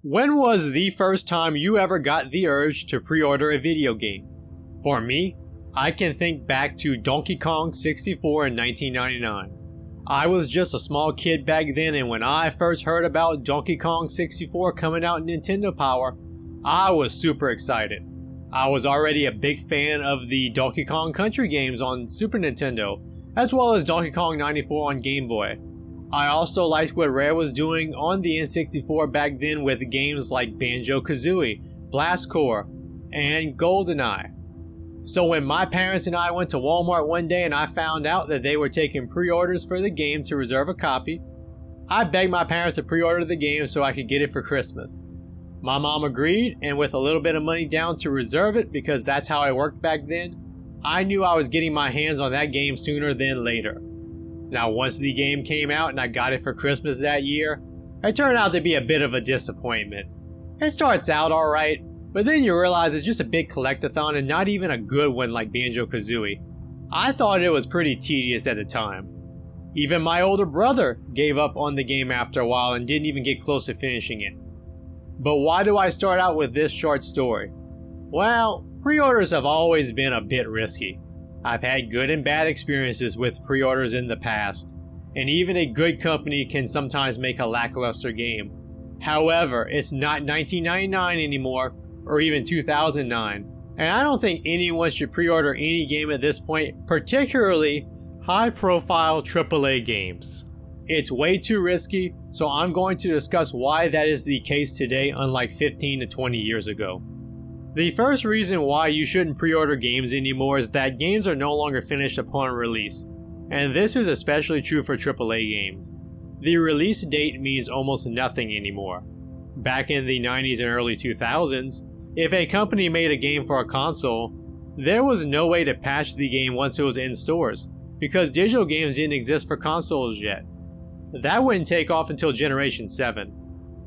When was the first time you ever got the urge to pre-order a video game? For me, I can think back to Donkey Kong 64 in 1999. I was just a small kid back then, and when I first heard about Donkey Kong 64 coming out in Nintendo Power, I was super excited. I was already a big fan of the Donkey Kong Country games on Super Nintendo, as well as Donkey Kong 94 on Game Boy. I also liked what Rare was doing on the N64 back then with games like Banjo-Kazooie, Blast Corps, and GoldenEye. So when my parents and I went to Walmart one day and I found out that they were taking pre-orders for the game to reserve a copy, I begged my parents to pre-order the game so I could get it for Christmas. My mom agreed, and with a little bit of money down to reserve it, because that's how I worked back then, I knew I was getting my hands on that game sooner than later. Now, once the game came out and I got it for Christmas that year, it turned out to be a bit of a disappointment. It starts out alright, but then you realize it's just a big collectathon and not even a good one like Banjo-Kazooie. I thought it was pretty tedious at the time. Even my older brother gave up on the game after a while and didn't even get close to finishing it. But why do I start out with this short story? Well, pre-orders have always been a bit risky. I've had good and bad experiences with pre-orders in the past, and even a good company can sometimes make a lackluster game. However, it's not 1999 anymore, or even 2009, and I don't think anyone should pre-order any game at this point, particularly high-profile AAA games. It's way too risky, so I'm going to discuss why that is the case today, unlike 15 to 20 years ago. The first reason why you shouldn't pre-order games anymore is that games are no longer finished upon release, and this is especially true for AAA games. The release date means almost nothing anymore. Back in the 90s and early 2000s, if a company made a game for a console, there was no way to patch the game once it was in stores, because digital games didn't exist for consoles yet. That wouldn't take off until Generation 7.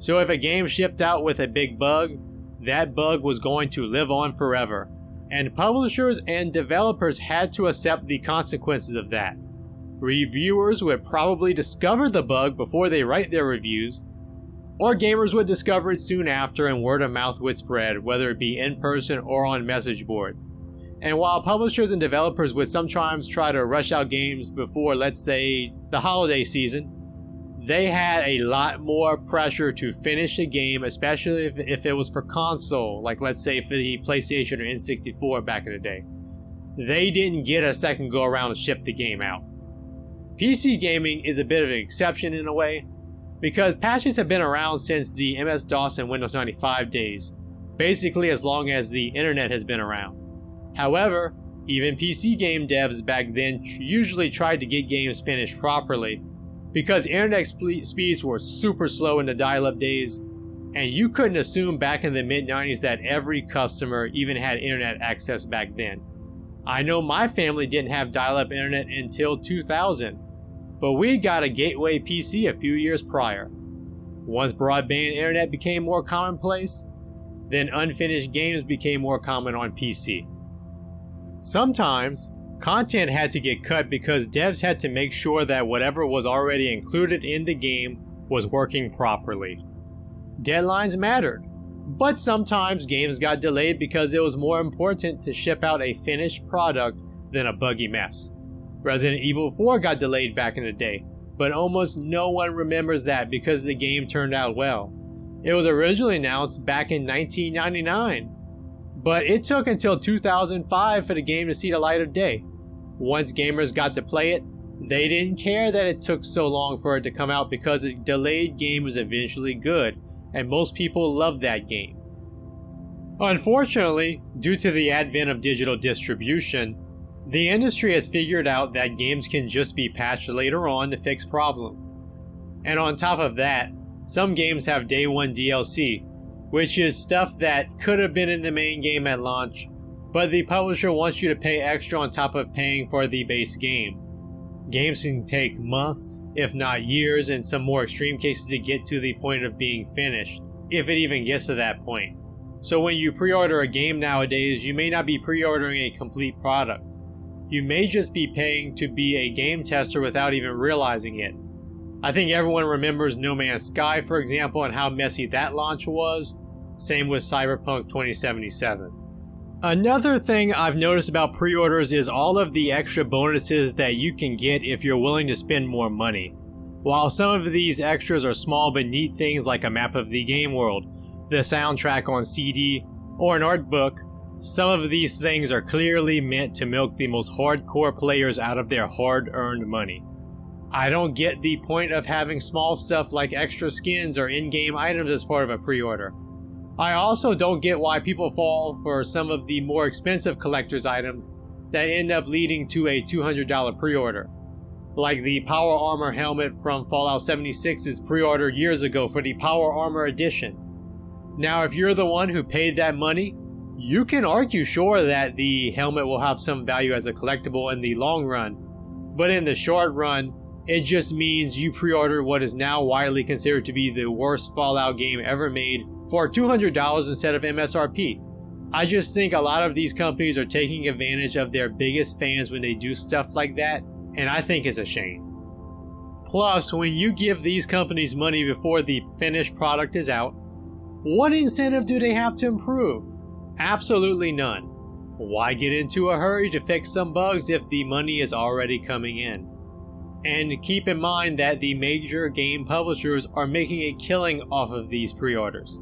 So if a game shipped out with a big bug, that bug was going to live on forever, and publishers and developers had to accept the consequences of that. Reviewers would probably discover the bug before they write their reviews, or gamers would discover it soon after and word of mouth would spread, whether it be in person or on message boards. And while publishers and developers would sometimes try to rush out games before, let's say, the holiday season, they had a lot more pressure to finish a game, especially if it was for console, like let's say for the PlayStation or N64 back in the day. They didn't get a second go around to ship the game out. PC gaming is a bit of an exception in a way, because patches have been around since the MS-DOS and Windows 95 days, basically as long as the internet has been around. However, even PC game devs back then usually tried to get games finished properly, because internet speeds were super slow in the dial-up days, and you couldn't assume back in the mid-90s that every customer even had internet access back then. I know my family didn't have dial-up internet until 2000, but we got a gateway PC a few years prior. Once broadband internet became more commonplace, then unfinished games became more common on PC. Sometimes, content had to get cut because devs had to make sure that whatever was already included in the game was working properly. Deadlines mattered, but sometimes games got delayed because it was more important to ship out a finished product than a buggy mess. Resident Evil 4 got delayed back in the day, but almost no one remembers that because the game turned out well. It was originally announced back in 1999. But it took until 2005 for the game to see the light of day. Once gamers got to play it, they didn't care that it took so long for it to come out because a delayed game was eventually good, and most people loved that game. Unfortunately, due to the advent of digital distribution, the industry has figured out that games can just be patched later on to fix problems. And on top of that, some games have day one DLC, which is stuff that could have been in the main game at launch, but the publisher wants you to pay extra on top of paying for the base game. Games can take months, if not years, in some more extreme cases to get to the point of being finished, if it even gets to that point. So when you pre-order a game nowadays, you may not be pre-ordering a complete product. You may just be paying to be a game tester without even realizing it. I think everyone remembers No Man's Sky, for example, and how messy that launch was. Same with Cyberpunk 2077. Another thing I've noticed about pre-orders is all of the extra bonuses that you can get if you're willing to spend more money. While some of these extras are small but neat things like a map of the game world, the soundtrack on CD, or an art book, some of these things are clearly meant to milk the most hardcore players out of their hard-earned money. I don't get the point of having small stuff like extra skins or in-game items as part of a pre-order. I also don't get why people fall for some of the more expensive collector's items that end up leading to a $200 pre-order. Like the Power Armor helmet from Fallout 76's pre-order years ago for the Power Armor edition. Now if you're the one who paid that money, you can argue sure that the helmet will have some value as a collectible in the long run, but in the short run, it just means you pre-ordered what is now widely considered to be the worst Fallout game ever made for $200 instead of MSRP. I just think a lot of these companies are taking advantage of their biggest fans when they do stuff like that, and I think it's a shame. Plus, when you give these companies money before the finished product is out, what incentive do they have to improve? Absolutely none. Why get into a hurry to fix some bugs if the money is already coming in? And keep in mind that the major game publishers are making a killing off of these pre-orders.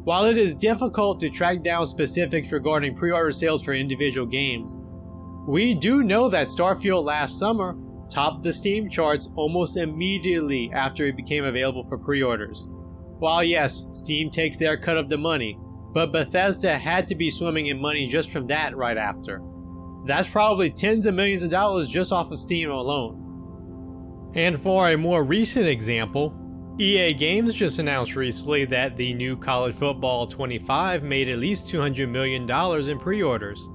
While it is difficult to track down specifics regarding pre-order sales for individual games, we do know that Starfield last summer topped the Steam charts almost immediately after it became available for pre-orders. While yes, Steam takes their cut of the money, but Bethesda had to be swimming in money just from that right after. That's probably tens of millions of dollars just off of Steam alone. And for a more recent example, EA Games just announced recently that the new College Football 25 made at least $200 million in pre-orders,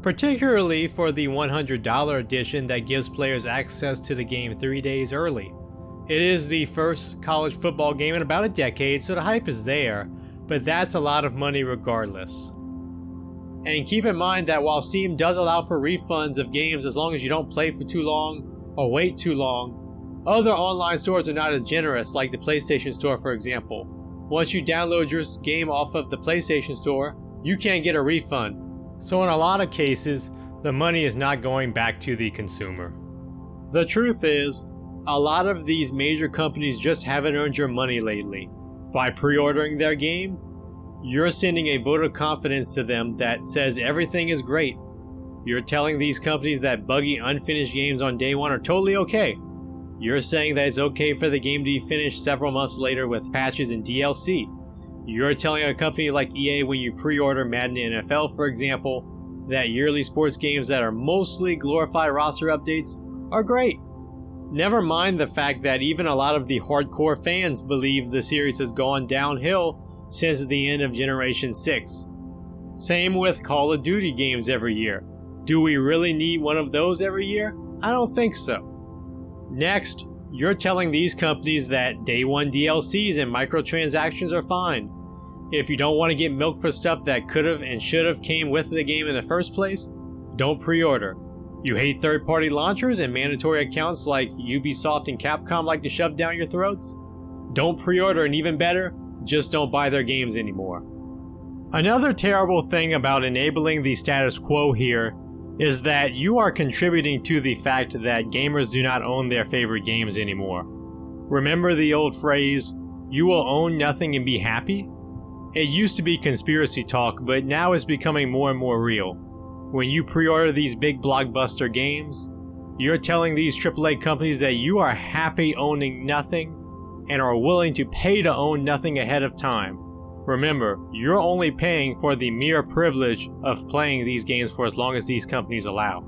particularly for the $100 edition that gives players access to the game 3 days early. It is the first college football game in about a decade, so the hype is there, but that's a lot of money regardless. And keep in mind that while Steam does allow for refunds of games as long as you don't play for too long or wait too long, other online stores are not as generous, like the PlayStation Store for example. Once you download your game off of the PlayStation Store, you can't get a refund. So in a lot of cases, the money is not going back to the consumer. The truth is, a lot of these major companies just haven't earned your money lately. By pre-ordering their games, you're sending a vote of confidence to them that says everything is great. You're telling these companies that buggy, unfinished games on day one are totally okay. You're saying that it's okay for the game to be finished several months later with patches and DLC. You're telling a company like EA when you pre-order Madden NFL, for example, that yearly sports games that are mostly glorified roster updates are great. Never mind the fact that even a lot of the hardcore fans believe the series has gone downhill since the end of Generation 6. Same with Call of Duty games every year. Do we really need one of those every year? I don't think so. Next, you're telling these companies that day one DLCs and microtransactions are fine. If you don't want to get milk for stuff that could've and should've came with the game in the first place, don't pre-order. You hate third-party launchers and mandatory accounts like Ubisoft and Capcom like to shove down your throats? Don't pre-order, and even better, just don't buy their games anymore. Another terrible thing about enabling the status quo here is that you are contributing to the fact that gamers do not own their favorite games anymore. Remember the old phrase, "You will own nothing and be happy"? It used to be conspiracy talk, but now it's becoming more and more real. When you pre-order these big blockbuster games, you're telling these AAA companies that you are happy owning nothing and are willing to pay to own nothing ahead of time. Remember, you're only paying for the mere privilege of playing these games for as long as these companies allow.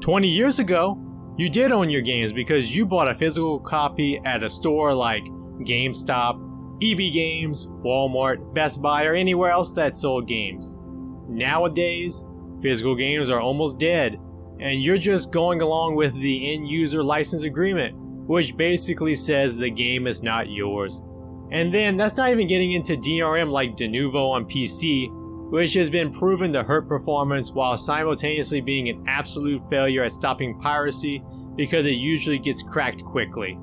20 years ago, you did own your games because you bought a physical copy at a store like GameStop, EB Games, Walmart, Best Buy, or anywhere else that sold games. Nowadays, physical games are almost dead, and you're just going along with the end-user license agreement, which basically says the game is not yours. And then that's not even getting into DRM like Denuvo on PC, which has been proven to hurt performance while simultaneously being an absolute failure at stopping piracy because it usually gets cracked quickly.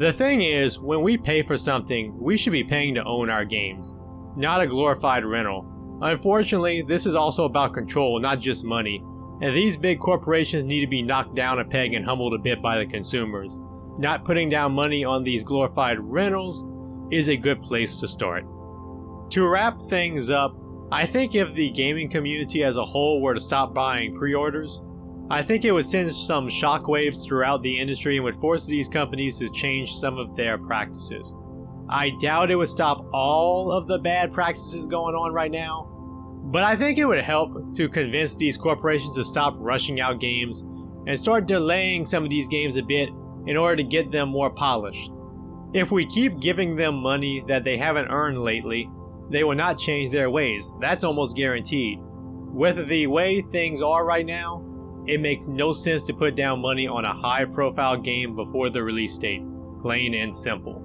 The thing is, when we pay for something, we should be paying to own our games, not a glorified rental. Unfortunately, this is also about control, not just money, and these big corporations need to be knocked down a peg and humbled a bit by the consumers. Not putting down money on these glorified rentals is a good place to start. To wrap things up, I think if the gaming community as a whole were to stop buying pre-orders, I think it would send some shockwaves throughout the industry and would force these companies to change some of their practices. I doubt it would stop all of the bad practices going on right now, but I think it would help to convince these corporations to stop rushing out games and start delaying some of these games a bit in order to get them more polished. If we keep giving them money that they haven't earned lately, they will not change their ways. That's almost guaranteed. With the way things are right now, it makes no sense to put down money on a high-profile game before the release date. Plain and simple.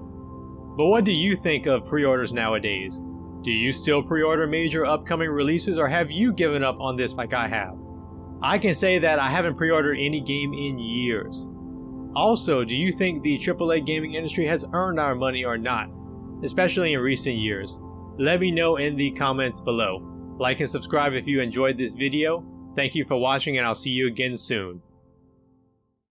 But what do you think of pre-orders nowadays? Do you still pre-order major upcoming releases, or have you given up on this like I have? I can say that I haven't pre-ordered any game in years. Also, do you think the AAA gaming industry has earned our money or not, especially in recent years? Let me know in the comments below. Like and subscribe if you enjoyed this video. Thank you for watching, and I'll see you again soon.